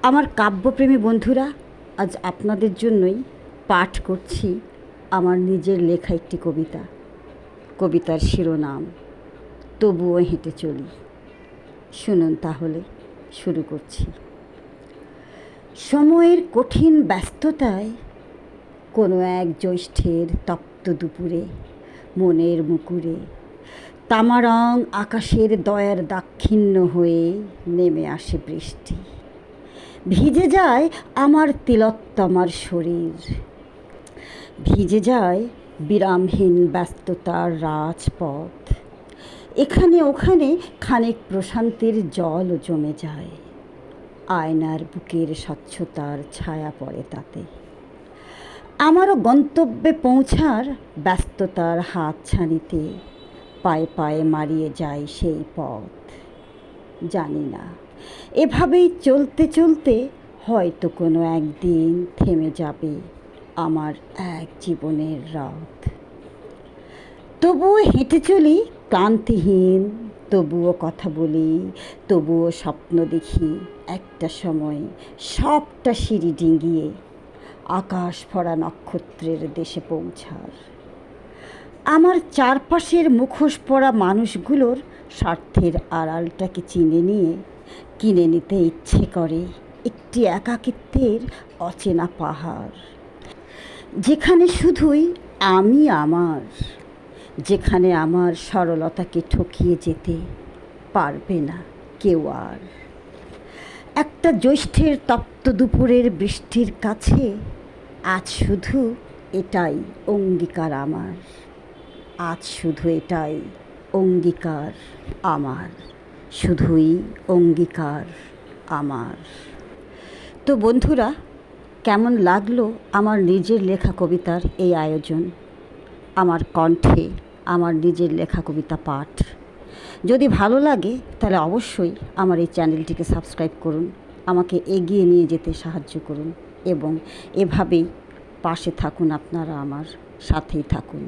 আমার কাব্যপ্রেমী বন্ধুরা, আজ আপনাদের জন্যই পাঠ করছি আমার নিজের লেখা একটি কবিতা। কবিতার শিরোনাম তবুও হেঁটে চলি। শুনুন তাহলে, শুরু করছি। সময়ের কঠিন ব্যস্ততায় কোনো এক জ্যৈষ্ঠের তপ্ত দুপুরে মনের মুকুরে তামারং আকাশের দয়ার দাক্ষিণ্য হয়ে নেমে আসে বৃষ্টি। ভিজে যায় আমার তিলোত্তমার শরীর, ভিজে যায় বিরামহীন ব্যস্ততার রাজপথ। এখানে ওখানে খানিক প্রশান্তির জলও জমে যায়, আয়নার বুকের স্বচ্ছতার ছায়া পড়ে তাতে। আমারও গন্তব্যে পৌঁছার ব্যস্ততার হাতছানিতে পায়ে পায়ে মারিয়ে যায় সেই পথ। জানি না, এভাবেই চলতে চলতে হয়তো কোনো একদিন থেমে যাবে আমার এক জীবনের রথ। তবুও হেঁটে চলি ক্লান্তিহীন, তবুও কথা বলি, তবুও স্বপ্ন দেখি একটা সময় সবটা সিঁড়ি ডিঙিয়ে আকাশ ভরা নক্ষত্রের দেশে পৌঁছার। আমার চারপাশের মুখোশ পরা মানুষগুলোর স্বার্থের আড়ালটাকে চিনে নিয়ে কিনে নিতে ইচ্ছে করে একটি একাকিত্বের অচেনা পাহাড়, যেখানে শুধুই আমি আমার, যেখানে আমার সরলতাকে ঠকিয়ে যেতে পারবে না কেউ আর। একটা জ্যৈষ্ঠের তপ্ত দুপুরের বৃষ্টির কাছে আজ শুধু এটাই অঙ্গীকার আমার, আজ শুধু এটাই অঙ্গীকার আমার, শুধুই অঙ্গীকার আমার। তো বন্ধুরা, কেমন লাগলো আমার নিজের লেখা কবিতার এই আয়োজন, আমার কণ্ঠে আমার নিজের লেখা কবিতা পাঠ? যদি ভালো লাগে তাহলে অবশ্যই আমার এই চ্যানেলটিকে সাবস্ক্রাইব করুন, আমাকে এগিয়ে নিয়ে যেতে সাহায্য করুন এবং এভাবেই পাশে থাকুন, আপনারা আমার সাথেই থাকুন।